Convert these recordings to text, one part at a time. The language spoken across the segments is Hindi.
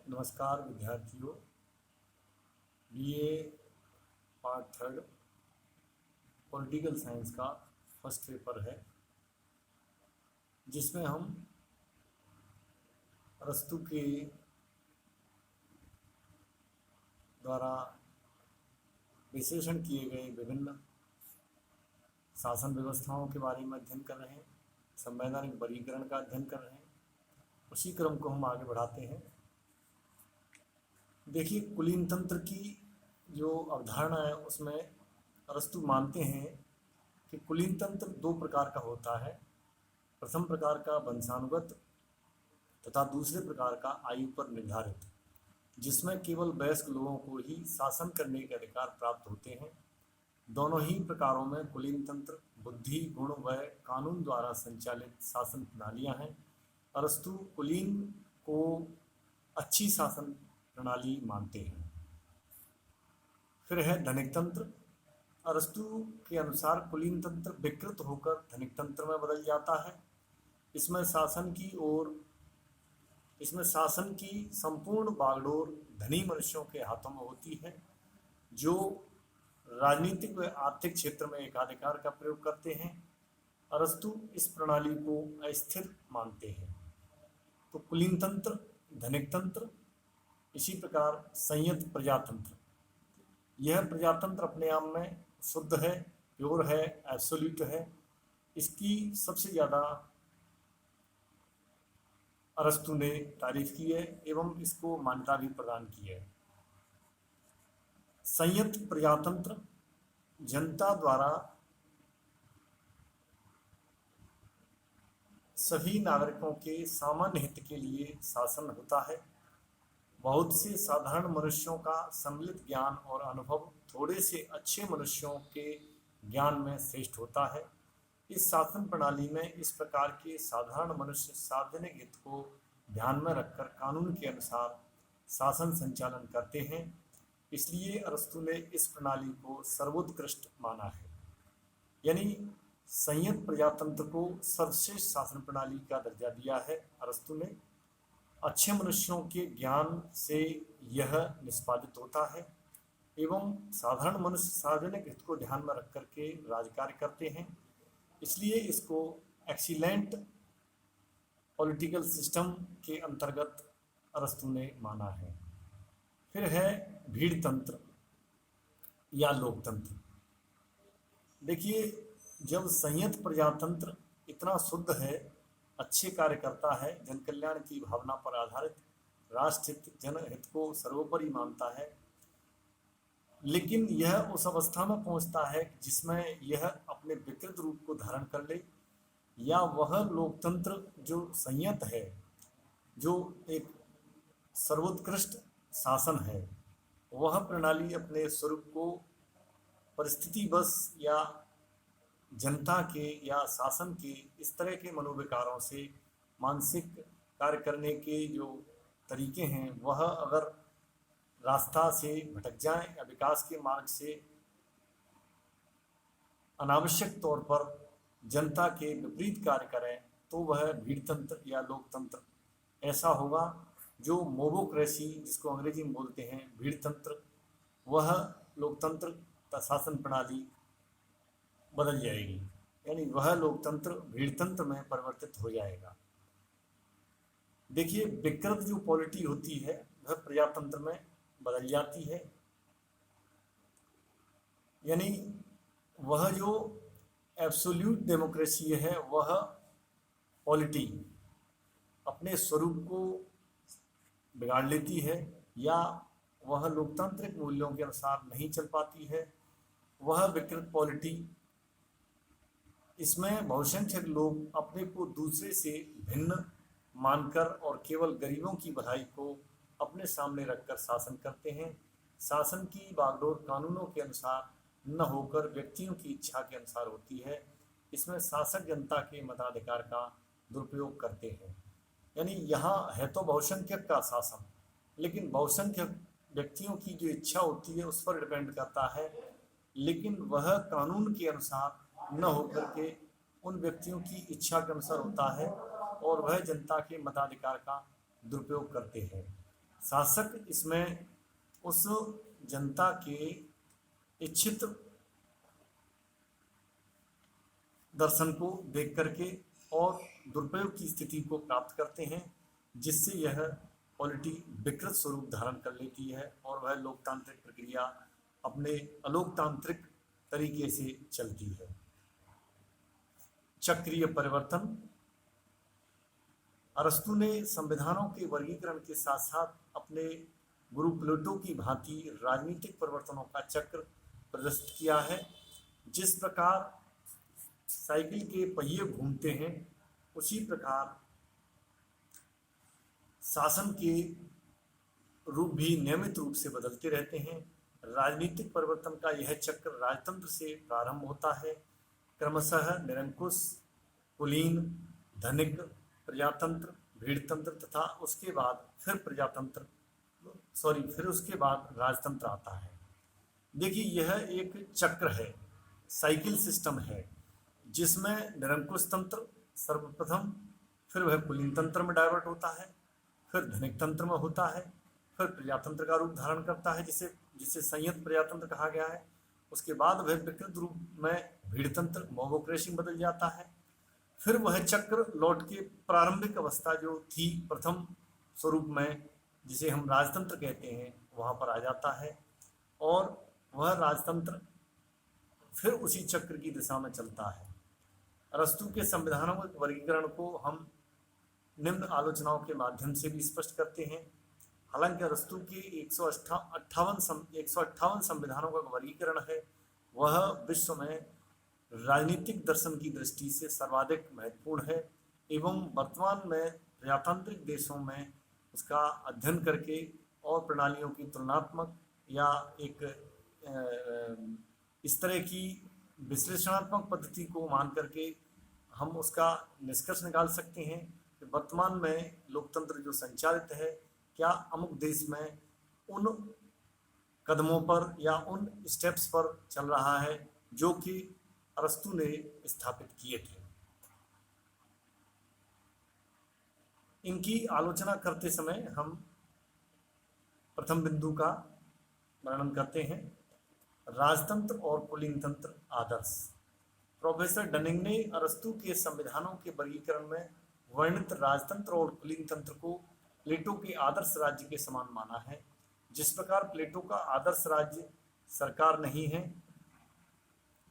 नमस्कार विद्यार्थियों। BA part third political science का फर्स्ट पेपर है, जिसमें हम अरस्तु के द्वारा विश्लेषण किए गए विभिन्न शासन व्यवस्थाओं के बारे में अध्ययन कर रहे हैं, संवैधानिक वर्गीकरण का अध्ययन कर रहे हैं। उसी क्रम को हम आगे बढ़ाते हैं। देखिए, कुलीन तंत्र की जो अवधारणा है उसमें अरस्तु मानते हैं कि कुलीन तंत्र दो प्रकार का होता है। प्रथम प्रकार का वंशानुगत तथा दूसरे प्रकार का आयु पर निर्धारित, जिसमें केवल वयस्क लोगों को ही शासन करने के अधिकार प्राप्त होते हैं। दोनों ही प्रकारों में कुलीन तंत्र बुद्धि, गुण व कानून द्वारा संचालित शासन प्रणालियां हैं। अरस्तु कुलीन को अच्छी शासन प्रणाली मानते हैं। फिर है धनिक तंत्र। अरस्तु के अनुसार कुलीन तंत्र विकृत होकर धनिक तंत्र में बदल जाता है। इसमें शासन की संपूर्ण बागडोर धनी मनुष्यों के हाथों में होती है, जो राजनीतिक व आर्थिक क्षेत्र में एकाधिकार का प्रयोग करते हैं। अरस्तु इस प्रणाली को अस्थिर मानते हैं। तो कुलीन तंत्र, धनिक तंत्र, इसी प्रकार संयत प्रजातंत्र। यह प्रजातंत्र अपने आप में शुद्ध है, प्योर है, एब्सोल्यूट है। इसकी सबसे ज़्यादा अरस्तु ने तारीफ की है एवं इसको मान्यता भी प्रदान की है। संयत प्रजातंत्र जनता द्वारा सभी नागरिकों के सामान्य हित के लिए शासन होता है। बहुत से साधारण मनुष्यों का सम्मिलित ज्ञान और अनुभव थोड़े से अच्छे मनुष्यों के ज्ञान में श्रेष्ठ होता है। इस शासन प्रणाली में इस प्रकार के साधारण मनुष्य सार्वजनिक हित को ध्यान में रखकर कानून के अनुसार शासन संचालन करते हैं। इसलिए अरस्तु ने इस प्रणाली को सर्वोत्कृष्ट माना है। यानी संयत प्रजातंत्र को सर्वश्रेष्ठ शासन प्रणाली का दर्जा दिया है अरस्तु ने। अच्छे मनुष्यों के ज्ञान से यह निष्पादित होता है एवं साधारण मनुष्य सार्वजनिक हित को ध्यान में रख करके राजकार्य करते हैं। इसलिए इसको एक्सीलेंट पॉलिटिकल सिस्टम के अंतर्गत अरस्तु ने माना है। फिर है भीड़ तंत्र या लोकतंत्र। देखिए, जब संयत प्रजातंत्र इतना शुद्ध है, अच्छे कार्य करता है, जन कल्याण की भावना पर आधारित, राष्ट्रहित, जनहित को सर्वोपरि मानता है, लेकिन यह उस अवस्था में पहुंचता है जिसमें यह अपने विकृत रूप को धारण कर ले, या वह लोकतंत्र जो संयत है, जो एक सर्वोत्कृष्ट शासन है, वह प्रणाली अपने स्वरूप को परिस्थितिवश या जनता के या शासन के इस तरह के मनोविकारों से, मानसिक कार्य करने के जो तरीके हैं, वह अगर रास्ता से भटक जाएं या विकास के मार्ग से अनावश्यक तौर पर जनता के विपरीत कार्य करें, तो वह भीड़तंत्र या लोकतंत्र ऐसा होगा। जो मोबोक्रेसी, जिसको अंग्रेजी में बोलते हैं भीड़तंत्र, वह लोकतंत्र शासन प्रणाली बदल जाएगी। यानी वह लोकतंत्र भीड़तंत्र में परिवर्तित हो जाएगा। देखिए, विकृत जो पॉलिटी होती है वह प्रजातंत्र में बदल जाती है। यानी वह जो एब्सोल्यूट डेमोक्रेसी है, वह पॉलिटी अपने स्वरूप को बिगाड़ लेती है, या वह लोकतांत्रिक मूल्यों के अनुसार नहीं चल पाती है। वह विकृत पॉलिटी, इसमें बहुसंख्यक लोग अपने को दूसरे से भिन्न मानकर और केवल गरीबों की भलाई को अपने सामने रखकर शासन करते हैं। शासन की बागडोर कानूनों के अनुसार न होकर व्यक्तियों की इच्छा के अनुसार होती है। इसमें शासक जनता के मताधिकार का दुरुपयोग करते हैं। यानी यहाँ है तो बहुसंख्यक का शासन, लेकिन बहुसंख्यक व्यक्तियों की जो इच्छा होती है उस पर डिपेंड करता है, लेकिन वह कानून के अनुसार न होकर के उन व्यक्तियों की इच्छा के अनुसार होता है और वह जनता के मताधिकार का दुरुपयोग करते हैं। शासक इसमें उस जनता के इच्छित दर्शन को देख करके और दुरुपयोग की स्थिति को प्राप्त करते हैं, जिससे यह पॉलिटी विकृत स्वरूप धारण कर लेती है और वह लोकतांत्रिक प्रक्रिया अपने अलोकतांत्रिक तरीके से चलती है। चक्रीय परिवर्तन। अरस्तु ने संविधानों के वर्गीकरण के साथ साथ अपने गुरु प्लेटो की भांति राजनीतिक परिवर्तनों का चक्र प्रदर्शित किया है। जिस प्रकार साइकिल के पहिए घूमते हैं, उसी प्रकार शासन के रूप भी नियमित रूप से बदलते रहते हैं। राजनीतिक परिवर्तन का यह चक्र राजतंत्र से प्रारंभ होता है, क्रमशः निरंकुश, कुलीन, धनिक, प्रजातंत्र, भीड़तंत्र तथा उसके बाद फिर उसके बाद राजतंत्र आता है। देखिए, यह एक चक्र है, साइकिल सिस्टम है, जिसमें निरंकुश तंत्र सर्वप्रथम, फिर वह कुलीन तंत्र में डाइवर्ट होता है, फिर धनिक तंत्र में होता है, फिर प्रजातंत्र का रूप धारण करता है, जिसे संयंत्र प्रजातंत्र कहा गया है। उसके बाद वह विकृत रूप में भीड़तंत्र मोबोक्रेसी में बदल जाता है। फिर वह चक्र लौट के प्रारंभिक अवस्था जो थी प्रथम स्वरूप में, जिसे हम राजतंत्र कहते हैं, वहाँ पर आ जाता है और वह राजतंत्र फिर उसी चक्र की दिशा में चलता है। अरस्तु के संविधानों के वर्गीकरण को हम निम्न आलोचनाओं के माध्यम से भी स्पष्ट करते हैं। हालांकि अरस्तु के 158 संविधानों का वर्गीकरण है, वह विश्व में राजनीतिक दर्शन की दृष्टि से सर्वाधिक महत्वपूर्ण है एवं वर्तमान में प्रजातांत्रिक देशों में उसका अध्ययन करके और प्रणालियों की तुलनात्मक या एक इस तरह की विश्लेषणात्मक पद्धति को मान करके हम उसका निष्कर्ष निकाल सकते हैं कि वर्तमान में लोकतंत्र जो संचालित है, क्या अमुक देश में उन कदमों पर या उन स्टेप्स पर चल रहा है जो कि अरस्तु ने स्थापित किए थे। इनकी आलोचना करते समय हम प्रथम बिंदु का वर्णन करते हैं, राजतंत्र और कुलीन तंत्र आदर्श। प्रोफेसर डनिंग ने अरस्तु के संविधानों के वर्गीकरण में वर्णित राजतंत्र और कुलीन तंत्र को प्लेटो के आदर्श राज्य के समान माना है। जिस प्रकार प्लेटो का आदर्श राज्य सरकार नहीं है,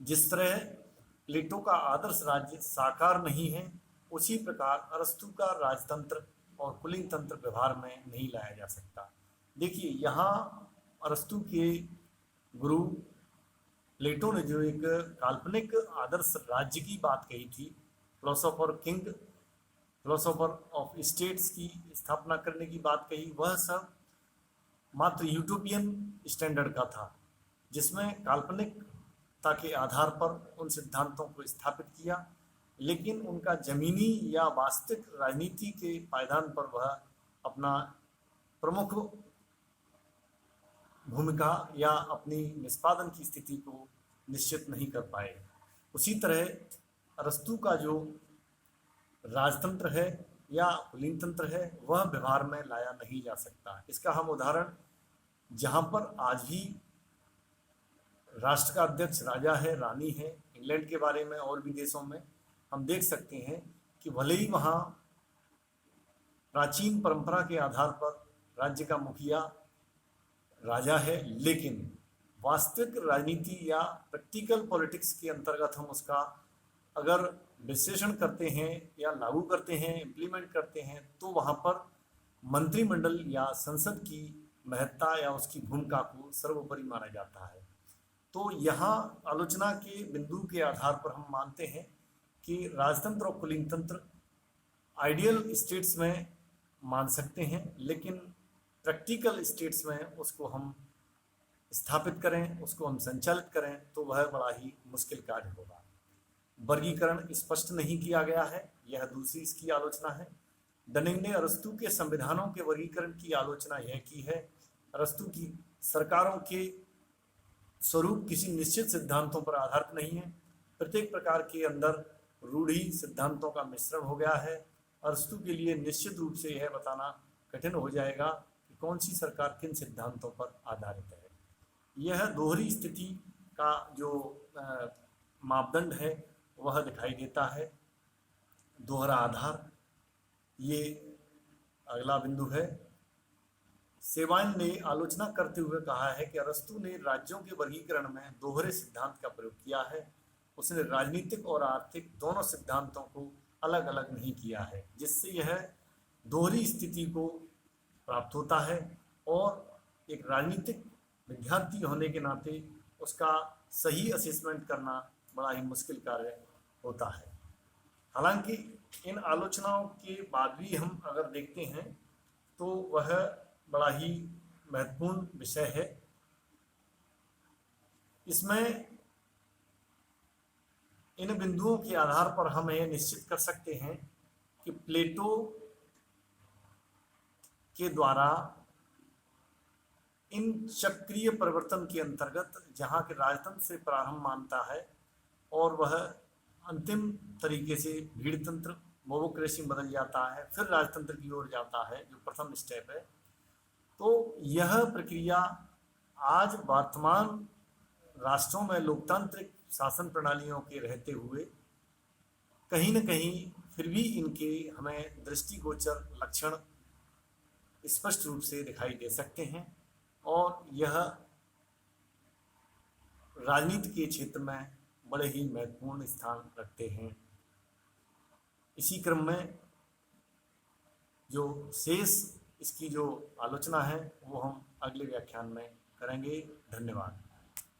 जिस तरह प्लेटो का आदर्श राज्य साकार नहीं है, उसी प्रकार अरस्तु का राजतंत्र और कुलीन तंत्र व्यवहार में नहीं लाया जा सकता। देखिए, यहाँ अरस्तु के गुरु प्लेटो ने जो एक काल्पनिक आदर्श राज्य की बात कही थी, फिलोसोफर ऑफ स्टेट्स की स्थापना करने की बात कही, वह सब मात्र यूटोपियन स्टैंडर्ड का था, जिसमें काल्पनिकता के आधार पर उन सिद्धांतों को स्थापित किया, लेकिन उनका जमीनी या वास्तविक राजनीति के पायदान पर वह अपना प्रमुख भूमिका या अपनी निष्पादन की स्थिति को निश्चित नहीं कर पाए। उसी तरह अरस्तु का जो राजतंत्र है या कुलीन तंत्र है, वह व्यवहार में लाया नहीं जा सकता। इसका हम उदाहरण, जहाँ पर आज भी राष्ट्र का अध्यक्ष राजा है, रानी है, इंग्लैंड के बारे में और भी देशों में हम देख सकते हैं कि भले ही वहाँ प्राचीन परंपरा के आधार पर राज्य का मुखिया राजा है, लेकिन वास्तविक राजनीति या प्रैक्टिकल पॉलिटिक्स के अंतर्गत हम उसका अगर विश्लेषण करते हैं या लागू करते हैं, इम्प्लीमेंट करते हैं, तो वहाँ पर मंत्रिमंडल या संसद की महत्ता या उसकी भूमिका को सर्वोपरि माना जाता है। तो यहाँ आलोचना के बिंदु के आधार पर हम मानते हैं कि राजतंत्र और कुलीन तंत्र आइडियल स्टेट्स में मान सकते हैं, लेकिन प्रैक्टिकल स्टेट्स में उसको हम स्थापित करें, उसको हम संचालित करें, तो वह बड़ा ही मुश्किल कार्य होगा। वर्गीकरण स्पष्ट नहीं किया गया है, यह दूसरी इसकी आलोचना है। डनिंग ने अरस्तु के संविधानों के वर्गीकरण की आलोचना यह की है, अरस्तु की सरकारों के स्वरूप किसी निश्चित सिद्धांतों पर आधारित नहीं है, प्रत्येक प्रकार के अंदर रूढ़ी सिद्धांतों का मिश्रण हो गया है। अरस्तु के लिए निश्चित रूप से यह बताना कठिन हो जाएगा कि कौन सी सरकार किन सिद्धांतों पर आधारित है। यह दोहरी स्थिति का जो मापदंड है वह दिखाई देता है। दोहरा आधार, ये अगला बिंदु है। सेवाइन ने आलोचना करते हुए कहा है कि अरस्तु ने राज्यों के वर्गीकरण में दोहरे सिद्धांत का प्रयोग किया है। उसने राजनीतिक और आर्थिक दोनों सिद्धांतों को अलग अलग नहीं किया है, जिससे यह दोहरी स्थिति को प्राप्त होता है और एक राजनीतिक विद्यार्थी होने के नाते उसका सही असेसमेंट करना बड़ा ही मुश्किल कार्य होता है। हालांकि इन आलोचनाओं के बाद भी हम अगर देखते हैं तो वह बड़ा ही महत्वपूर्ण विषय है। इसमें इन बिंदुओं के आधार पर हम यह निश्चित कर सकते हैं कि प्लेटो के द्वारा इन चक्रीय परिवर्तन के अंतर्गत जहाँ के राजतंत्र से प्रारंभ मानता है और वह अंतिम तरीके से भीड़तंत्र मोबोक्रेसी बदल जाता है, फिर राजतंत्र की ओर जाता है जो प्रथम स्टेप है। तो यह प्रक्रिया आज वर्तमान राष्ट्रों में लोकतांत्रिक शासन प्रणालियों के रहते हुए कहीं न कहीं फिर भी इनके हमें दृष्टिगोचर लक्षण स्पष्ट रूप से दिखाई दे सकते हैं और यह राजनीति के क्षेत्र में बड़े ही महत्वपूर्ण स्थान रखते हैं। इसी क्रम में जो शेष इसकी जो आलोचना है वो हम अगले व्याख्यान में करेंगे। धन्यवाद।